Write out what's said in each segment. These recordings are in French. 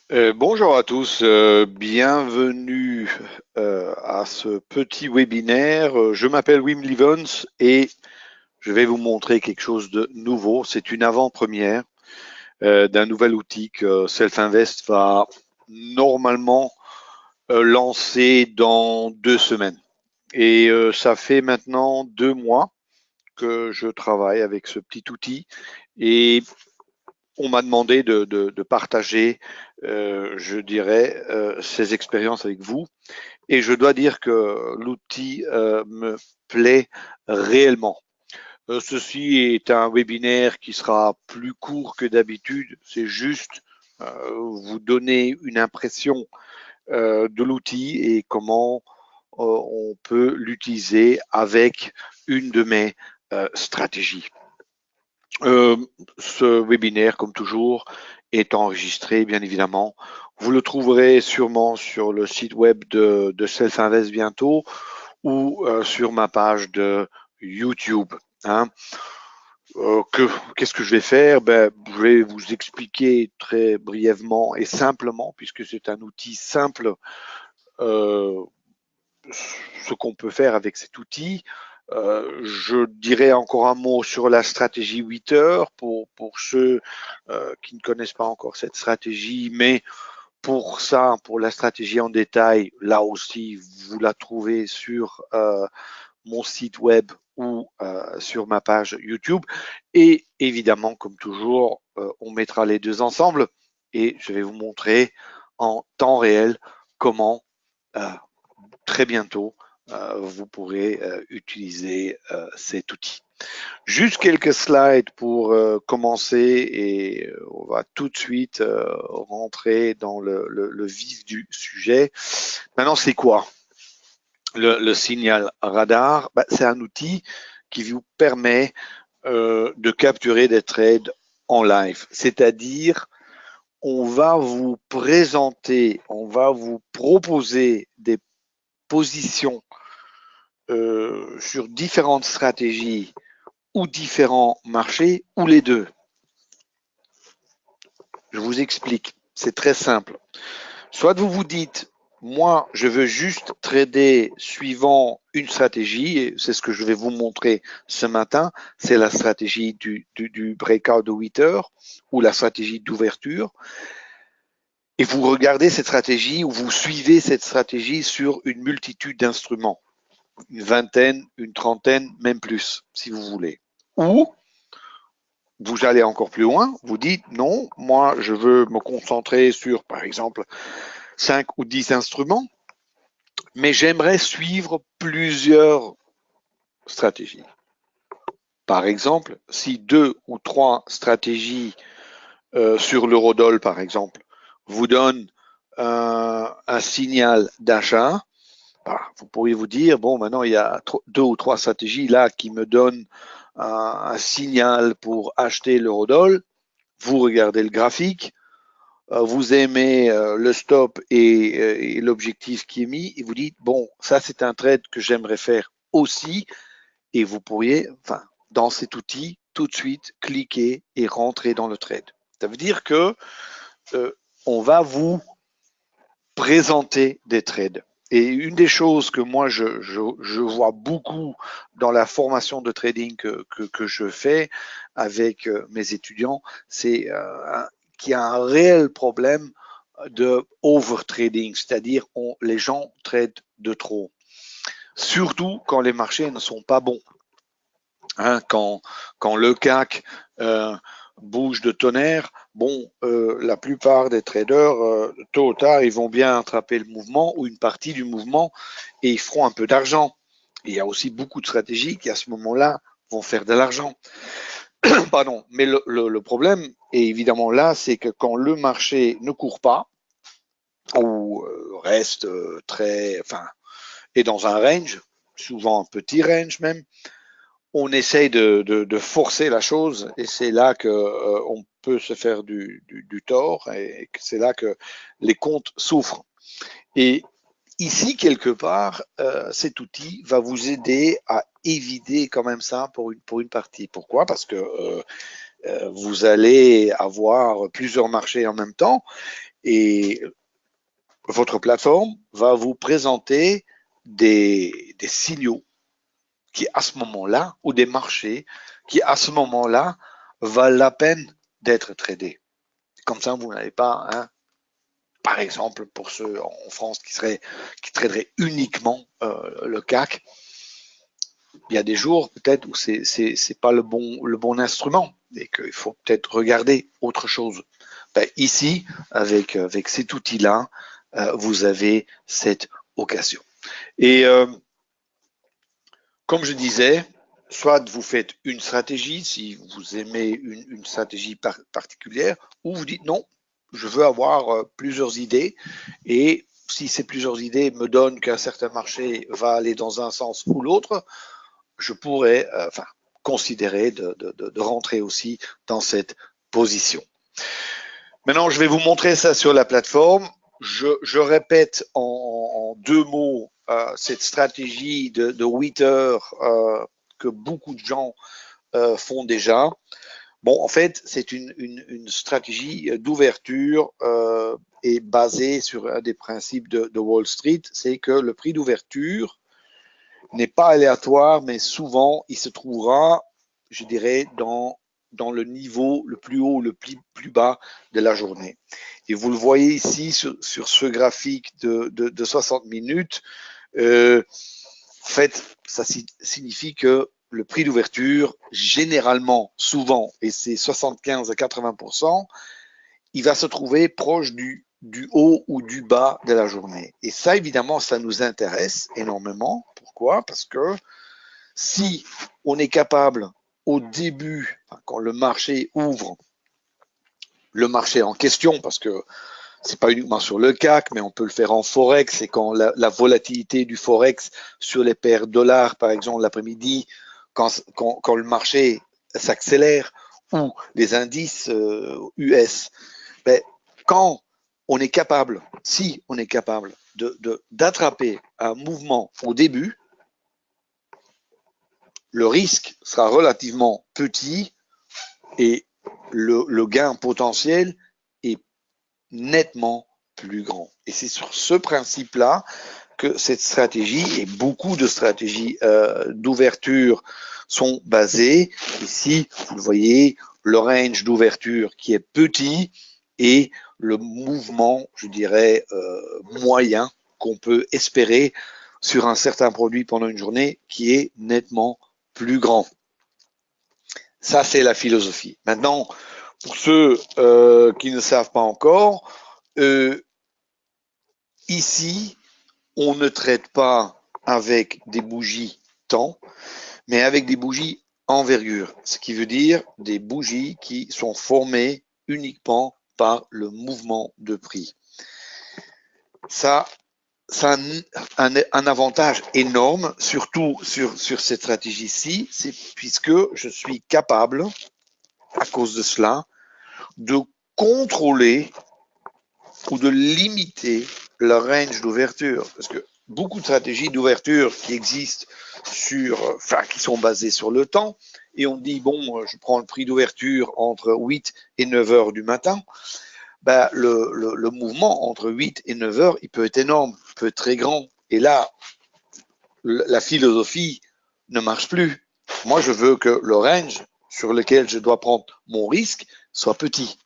Bonjour à tous, bienvenue à ce petit webinaire. Je m'appelle Wim Livens et je vais vous montrer quelque chose de nouveau. C'est une avant-première d'un nouvel outil que Self-Invest va normalement lancer dans 2 semaines. Et ça fait maintenant 2 mois que je travaille avec ce petit outil et on m'a demandé de partager, je dirais, ces expériences avec vous. Et je dois dire que l'outil me plaît réellement. Ceci est un webinaire qui sera plus court que d'habitude. C'est juste vous donner une impression de l'outil et comment on peut l'utiliser avec une de mes stratégies. Euh, Ce webinaire, comme toujours, est enregistré, bien évidemment. Vous le trouverez sûrement sur le site web de Self-Invest bientôt ou sur ma page de YouTube. Hein. Qu'est-ce que je vais faire? Je vais vous expliquer très brièvement et simplement, puisque c'est un outil simple, euh, ce qu'on peut faire avec cet outil. Je dirais encore un mot sur la stratégie 8 heures pour ceux qui ne connaissent pas encore cette stratégie, mais pour ça, pour la stratégie en détail, là aussi, vous la trouvez sur mon site web ou sur ma page YouTube. Et évidemment, comme toujours, on mettra les deux ensemble et je vais vous montrer en temps réel comment euh, très bientôt vous pourrez utiliser cet outil. Juste quelques slides pour commencer et on va tout de suite rentrer dans le vif du sujet. Maintenant, c'est quoi le signal radar? C'est un outil qui vous permet de capturer des trades en live, c'est-à-dire on va vous présenter, on va vous proposer des positions sur différentes stratégies ou différents marchés ou les deux. Je vous explique. C'est très simple. Soit vous vous dites, moi, je veux juste trader suivant une stratégie, et c'est ce que je vais vous montrer ce matin, c'est la stratégie du breakout de 8 heures ou la stratégie d'ouverture. Et vous regardez cette stratégie ou vous suivez cette stratégie sur une multitude d'instruments, une vingtaine, une trentaine, même plus, si vous voulez. Ou vous allez encore plus loin, vous dites non, moi je veux me concentrer sur, par exemple, 5 ou 10 instruments, mais j'aimerais suivre plusieurs stratégies. Par exemple, si 2 ou 3 stratégies sur l'eurodoll, par exemple, vous donnent un signal d'achat, vous pourriez vous dire, bon, maintenant il y a 2 ou 3 stratégies là qui me donnent un signal pour acheter l'eurodoll. Vous regardez le graphique, vous aimez le stop et l'objectif qui est mis, et vous dites, bon, ça c'est un trade que j'aimerais faire aussi, et vous pourriez, enfin, dans cet outil, tout de suite cliquer et rentrer dans le trade. Ça veut dire que euh, on va vous présenter des trades. Et une des choses que moi je vois beaucoup dans la formation de trading que je fais avec mes étudiants, c'est qu'il y a un réel problème de overtrading, c'est-à-dire les gens tradent de trop, surtout quand les marchés ne sont pas bons. Hein, quand le CAC bouge de tonnerre, bon, la plupart des traders, tôt ou tard, ils vont bien attraper le mouvement ou une partie du mouvement et ils feront un peu d'argent. Il y a aussi beaucoup de stratégies qui, à ce moment-là, vont faire de l'argent. Pardon. Mais le problème est évidemment là, c'est que quand le marché ne court pas ou reste très, enfin, est dans un range, souvent un petit range même, on essaye de forcer la chose et c'est là que on peut se faire du tort et c'est là que les comptes souffrent. Et ici, quelque part, cet outil va vous aider à éviter quand même ça pour une partie. Pourquoi? Parce que vous allez avoir plusieurs marchés en même temps Et votre plateforme va vous présenter des signaux qui, à ce moment-là, ou des marchés qui, à ce moment-là, valent la peine d'être tradés. Comme ça, vous n'avez pas, hein, par exemple, pour ceux en France qui traderaient uniquement le CAC, il y a des jours peut-être où c'est pas le bon instrument et qu'il faut peut-être regarder autre chose. Ben, ici, avec cet outil-là, vous avez cette occasion. Et comme je disais, soit vous faites une stratégie, si vous aimez une stratégie particulière, ou vous dites non, je veux avoir plusieurs idées, et si ces plusieurs idées me donnent qu'un certain marché va aller dans un sens ou l'autre, je pourrais considérer de rentrer aussi dans cette position. Maintenant, je vais vous montrer ça sur la plateforme. Je répète en deux mots cette stratégie de 8 heures que beaucoup de gens font déjà. Bon, en fait, c'est une stratégie d'ouverture et basée sur un des principes de Wall Street, c'est que le prix d'ouverture n'est pas aléatoire, mais souvent, il se trouvera, je dirais, dans le niveau le plus haut ou le plus bas de la journée. Et vous le voyez ici sur ce graphique de 60 minutes. En fait, ça signifie que le prix d'ouverture, généralement, souvent, et c'est 75 à 80%, il va se trouver proche du haut ou du bas de la journée. Et ça, évidemment, ça nous intéresse énormément. Pourquoi? Parce que si on est capable, au début, quand le marché ouvre, le marché en question, parce que c'est pas uniquement sur le CAC, mais on peut le faire en Forex, et quand la volatilité du Forex sur les paires dollars, par exemple, l'après-midi, quand le marché s'accélère, ou les indices US, ben, quand on est capable, si on est capable d'attraper un mouvement au début, le risque sera relativement petit et le gain potentiel est nettement plus grand. Et c'est sur ce principe-là que cette stratégie et beaucoup de stratégies d'ouverture sont basées. Ici, vous le voyez, le range d'ouverture qui est petit et le mouvement, je dirais, moyen qu'on peut espérer sur un certain produit pendant une journée qui est nettement plus grand. Ça, c'est la philosophie. Maintenant, pour ceux qui ne savent pas encore, ici, on ne traite pas avec des bougies temps, mais avec des bougies envergure, ce qui veut dire des bougies qui sont formées uniquement par le mouvement de prix. Ça a un avantage énorme, surtout sur cette stratégie-ci, c'est puisque je suis capable, à cause de cela, de contrôler ou de limiter le range d'ouverture. Parce que beaucoup de stratégies d'ouverture qui existent qui sont basées sur le temps, et on dit, bon, je prends le prix d'ouverture entre 8 et 9 heures du matin, ben, le mouvement entre 8 et 9 heures, il peut être énorme, il peut être très grand. Et là, la philosophie ne marche plus. Moi, je veux que le range sur lequel je dois prendre mon risque soit petit.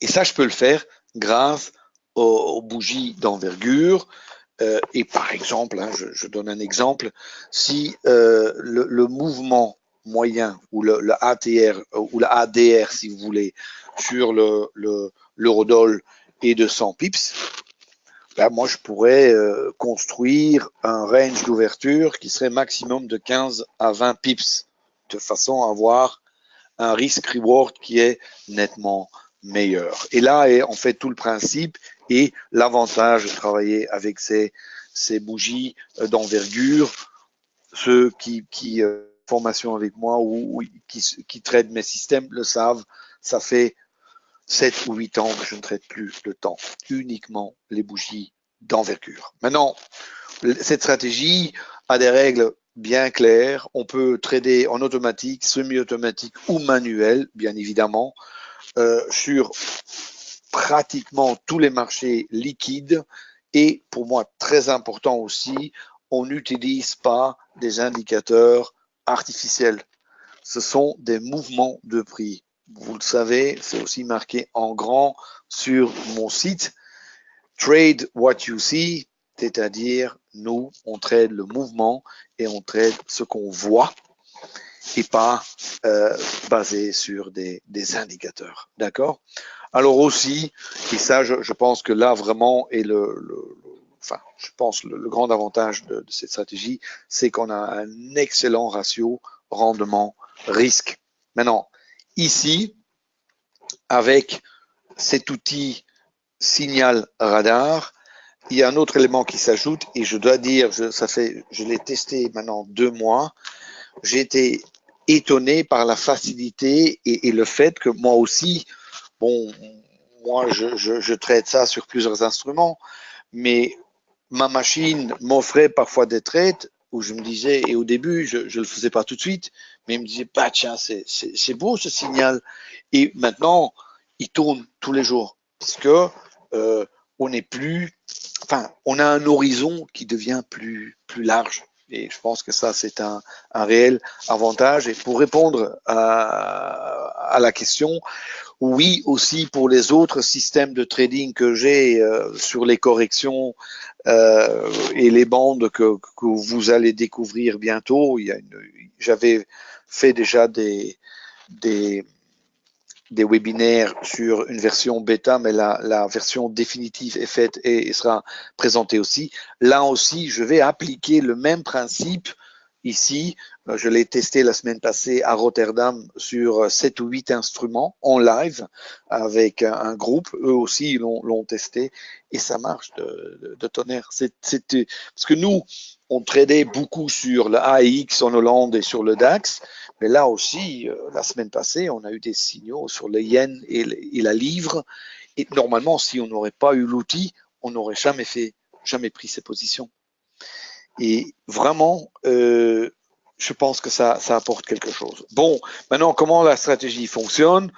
Et ça, je peux le faire grâce aux bougies d'envergure. Et par exemple, je donne un exemple, si le mouvement moyen ou le ATR ou la ADR, si vous voulez, sur l'eurodoll est de 100 pips, là, moi, je pourrais construire un range d'ouverture qui serait maximum de 15 à 20 pips, de façon à avoir un risk-reward qui est nettement meilleur. Et là est en fait tout le principe et l'avantage de travailler avec ces bougies d'envergure. Ceux qui formation avec moi ou qui traitent mes systèmes le savent, ça fait 7 ou 8 ans que je ne traite plus le temps, uniquement les bougies d'envergure. Maintenant, cette stratégie a des règles bien claires. On peut trader en automatique, semi-automatique ou manuel, bien évidemment, sur pratiquement tous les marchés liquides et pour moi très important aussi, on n'utilise pas des indicateurs artificiels. Ce sont des mouvements de prix. Vous le savez, c'est aussi marqué en grand sur mon site. Trade what you see, c'est-à-dire nous, on trade le mouvement et on trade ce qu'on voit et pas basé sur des indicateurs. D'accord? Alors aussi, et ça, je pense que là vraiment est enfin, je pense le grand avantage de cette stratégie, c'est qu'on a un excellent ratio rendement-risque. Maintenant, ici, avec cet outil signal radar, il y a un autre élément qui s'ajoute et je dois dire, je l'ai testé maintenant 2 mois, j'ai été étonné par la facilité et le fait que moi aussi, bon, moi je traite ça sur plusieurs instruments, mais ma machine m'offrait parfois des trades où je me disais, et au début je le faisais pas tout de suite, mais il me disait, bah tiens, c'est beau ce signal, et maintenant il tourne tous les jours, puisque on n'est plus, enfin, on a un horizon qui devient plus large. Et je pense que ça, c'est un réel avantage. Et pour répondre à la question, oui, aussi pour les autres systèmes de trading que j'ai sur les corrections et les bandes que vous allez découvrir bientôt, j'avais fait déjà des webinaires sur une version bêta, mais la version définitive est faite et sera présentée aussi. Là aussi, je vais appliquer le même principe ici. Je l'ai testé la semaine passée à Rotterdam sur 7 ou 8 instruments en live avec un groupe. Eux aussi l'ont testé et ça marche de tonnerre. Parce que nous, on tradait beaucoup sur le AEX en Hollande et sur le DAX. Mais là aussi, la semaine passée, on a eu des signaux sur le yen et la livre. Et normalement, si on n'aurait pas eu l'outil, on n'aurait jamais pris ces positions. Et vraiment, je pense que ça apporte quelque chose. Bon, maintenant, comment la stratégie fonctionne?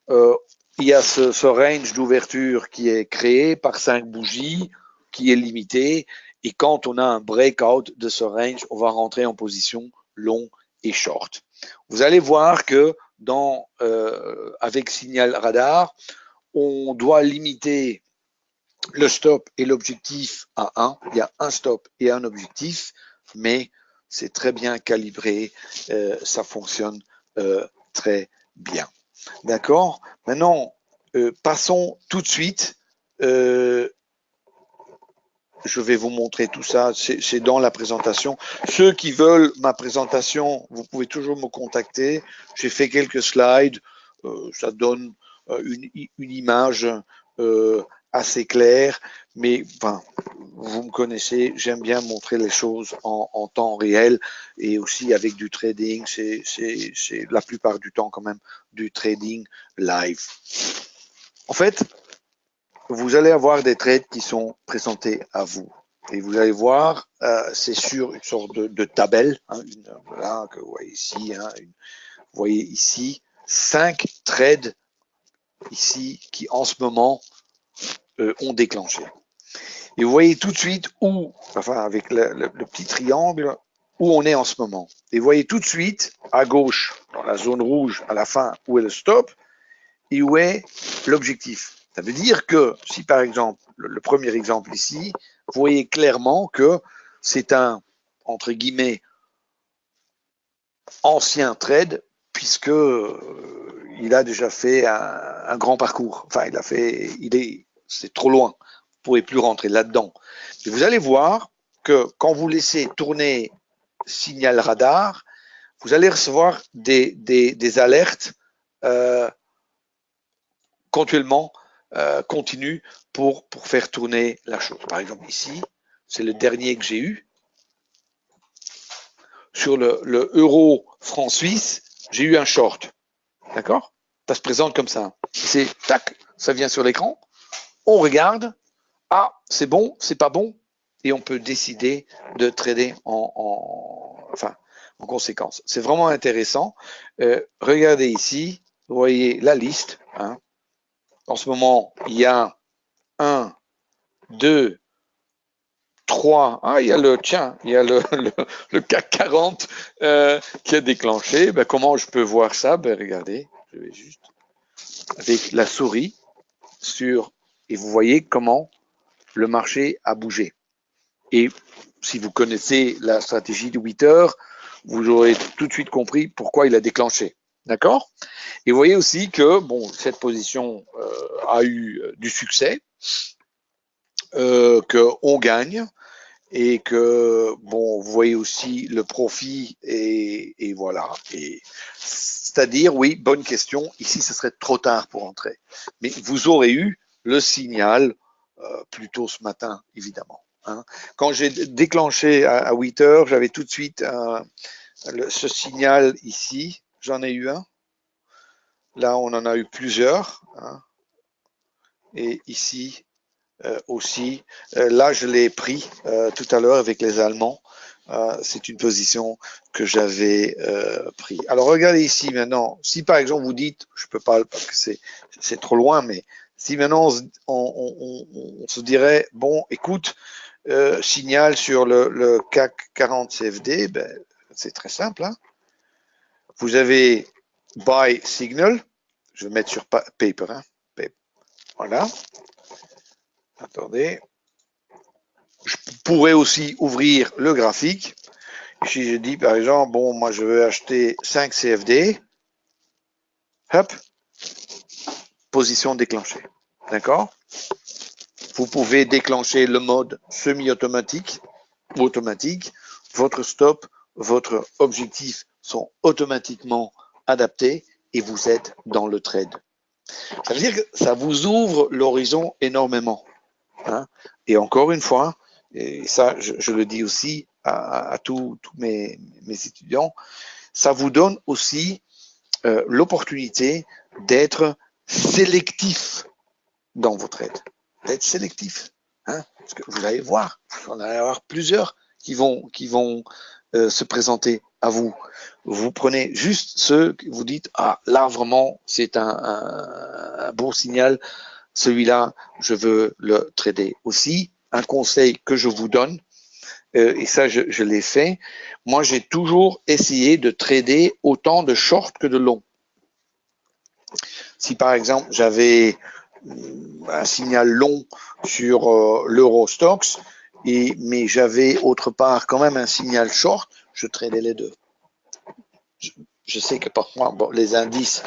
Il y a ce range d'ouverture qui est créé par 5 bougies, qui est limité. Et quand on a un breakout de ce range, on va rentrer en position long et short. Vous allez voir que avec signal radar, on doit limiter le stop et l'objectif à 1. Il y a un stop et un objectif, mais c'est très bien calibré, ça fonctionne très bien. D'accord? Maintenant, passons tout de suite. Je vais vous montrer tout ça, c'est dans la présentation. Ceux qui veulent ma présentation, vous pouvez toujours me contacter. J'ai fait quelques slides, ça donne une image assez claire, mais enfin, vous me connaissez, j'aime bien montrer les choses en temps réel et aussi avec du trading, c'est la plupart du temps quand même du trading live. En fait, vous allez avoir des trades qui sont présentés à vous. Et vous allez voir, c'est sur une sorte de tabelle, hein, voilà, que vous voyez ici. Vous voyez ici 5 trades ici qui en ce moment ont déclenché. Et vous voyez tout de suite où, enfin avec le petit triangle, où on est en ce moment. Et vous voyez tout de suite à gauche, dans la zone rouge, à la fin, où est le stop et où est l'objectif. Ça veut dire que si par exemple, le premier exemple ici, vous voyez clairement que c'est un, entre guillemets, ancien trade, puisque il a déjà fait un grand parcours. Enfin, c'est trop loin. Vous ne pouvez plus rentrer là-dedans. Et vous allez voir que quand vous laissez tourner signal radar, vous allez recevoir des alertes continuellement continue pour faire tourner la chose. Par exemple, ici, c'est le dernier que j'ai eu. Sur le euro franc suisse, j'ai eu un short. D'accord? Ça se présente comme ça. C'est tac, ça vient sur l'écran. On regarde. Ah, c'est bon, c'est pas bon. Et on peut décider de trader en conséquence. C'est vraiment intéressant. Regardez ici, vous voyez la liste. Hein. En ce moment, il y a 1, 2, 3. Ah, il y a le CAC 40 qui a déclenché. Ben, comment je peux voir ça? Ben, regardez, je vais juste avec la souris et vous voyez comment le marché a bougé. Et si vous connaissez la stratégie de 8 heures, vous aurez tout de suite compris pourquoi il a déclenché. D'accord? Et vous voyez aussi que bon, cette position a eu du succès, qu'on gagne et que bon, vous voyez aussi le profit et voilà. C'est-à-dire, oui, bonne question. Ici, ce serait trop tard pour entrer. Mais vous aurez eu le signal plus tôt ce matin, évidemment. Hein. Quand j'ai déclenché à 8 heures, j'avais tout de suite ce signal ici. J'en ai eu un. Là, on en a eu plusieurs. Hein. Et ici aussi. Là, je l'ai pris tout à l'heure avec les Allemands. C'est une position que j'avais pris. Alors, regardez ici maintenant. Si par exemple vous dites, je peux pas parce que c'est trop loin, mais si maintenant on se dirait, bon, écoute, signal sur le CAC 40 CFD, ben, c'est très simple. Hein. Vous avez buy signal. Je vais mettre sur paper. Hein. Voilà. Attendez. Je pourrais aussi ouvrir le graphique. Si je dis par exemple, bon, moi je veux acheter 5 CFD, hop, position déclenchée. D'accord? Vous pouvez déclencher le mode semi-automatique ou automatique. Votre stop, votre objectif sont automatiquement adaptés et vous êtes dans le trade. Ça veut dire que ça vous ouvre l'horizon énormément. Hein? Et encore une fois, et ça je le dis aussi à tous mes étudiants, ça vous donne aussi l'opportunité d'être sélectif dans vos trades, d'être sélectif. Hein? Parce que vous allez voir, vous en allez avoir plusieurs qui vont se présenter à vous. Vous prenez juste ceux que vous dites, ah là vraiment c'est un bon signal, celui-là je veux le trader. Aussi, un conseil que je vous donne, et ça je l'ai fait, moi j'ai toujours essayé de trader autant de short que de long. Si par exemple j'avais un signal long sur l'Eurostoxx, mais j'avais autre part quand même un signal short, je tradais les deux. Je sais que parfois, bon, les indices,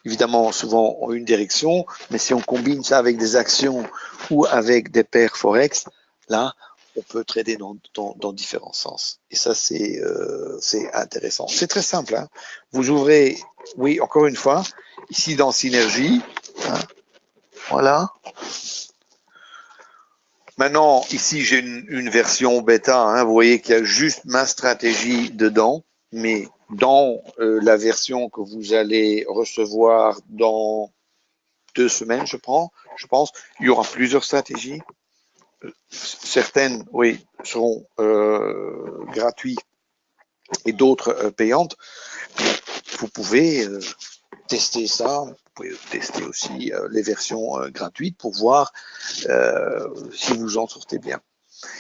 évidemment, souvent ont une direction, mais si on combine ça avec des actions ou avec des paires Forex, là, on peut trader dans différents sens. Et ça, c'est intéressant. C'est très simple. Hein. Vous ouvrez, oui, encore une fois, ici dans Synergie. Hein, voilà. Maintenant, ici, j'ai une version bêta. Hein, vous voyez qu'il y a juste ma stratégie dedans. Mais dans la version que vous allez recevoir dans 2 semaines, je pense, il y aura plusieurs stratégies. Certaines, oui, seront gratuites et d'autres payantes. Vous pouvez tester ça. Vous pouvez tester aussi les versions gratuites pour voir si vous en sortez bien.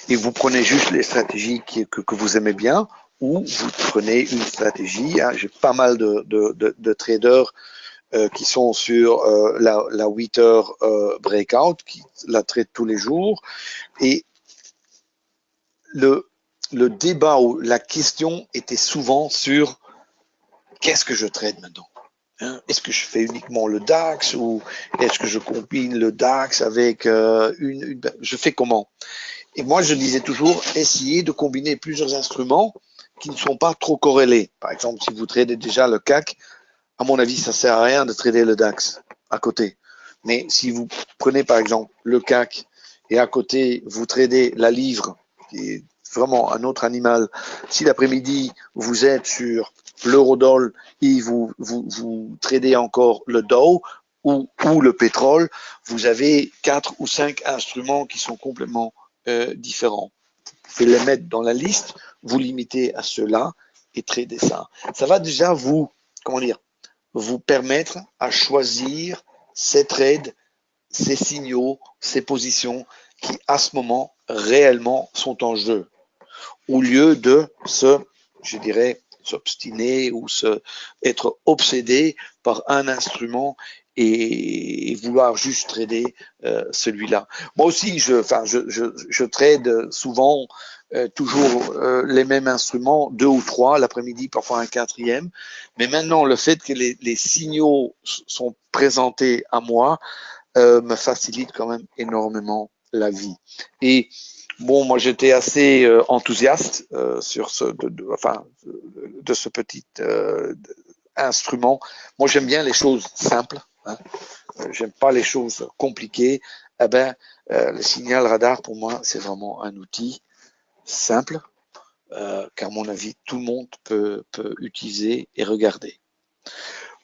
Et vous prenez juste les stratégies que vous aimez bien ou vous prenez une stratégie. Hein, j'ai pas mal de traders qui sont sur la 8 heures breakout, qui la traitent tous les jours. Et le débat ou la question était souvent sur qu'est-ce que je trade maintenant? Hein, est-ce que je fais uniquement le DAX ou est-ce que je combine le DAX avec je fais comment? Et moi, je disais toujours, essayez de combiner plusieurs instruments qui ne sont pas trop corrélés. Par exemple, si vous tradez déjà le CAC, à mon avis, ça ne sert à rien de trader le DAX à côté. Mais si vous prenez par exemple le CAC et à côté, vous tradez la livre, qui est vraiment un autre animal, si l'après-midi, vous êtes sur l'eurodoll et vous tradez encore le Dow ou le pétrole, vous avez 4 ou 5 instruments qui sont complètement différents. Vous pouvez les mettre dans la liste, vous limitez à ceux-là et trader ça. Ça va déjà vous permettre à choisir ces trades ces signaux, ces positions qui, à ce moment, réellement sont en jeu, au lieu de je dirais, s'obstiner ou être obsédé par un instrument et vouloir juste trader celui-là. Moi aussi, je trade souvent toujours les mêmes instruments, 2 ou 3, l'après-midi, parfois un quatrième. Mais maintenant, le fait que les signaux sont présentés à moi me facilite quand même énormément la vie. Et bon, moi j'étais assez enthousiaste sur de ce petit instrument. Moi j'aime bien les choses simples. Hein. J'aime pas les choses compliquées. Eh ben, le signal radar pour moi c'est vraiment un outil simple qu'à mon avis tout le monde peut utiliser et regarder.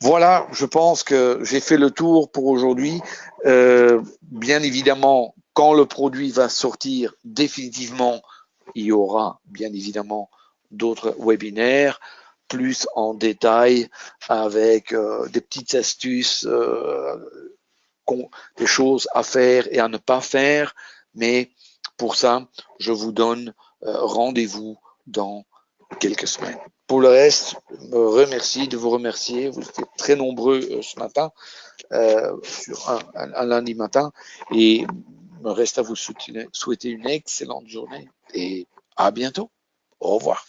Voilà, je pense que j'ai fait le tour pour aujourd'hui. Bien évidemment, quand le produit va sortir définitivement, il y aura bien évidemment d'autres webinaires, plus en détail avec des petites astuces, des choses à faire et à ne pas faire. Mais pour ça, je vous donne rendez-vous dans quelques semaines. Pour le reste, je me remercie de vous remercier. Vous étiez très nombreux ce matin, sur un lundi matin. Et il me reste à vous souhaiter une excellente journée et à bientôt. Au revoir.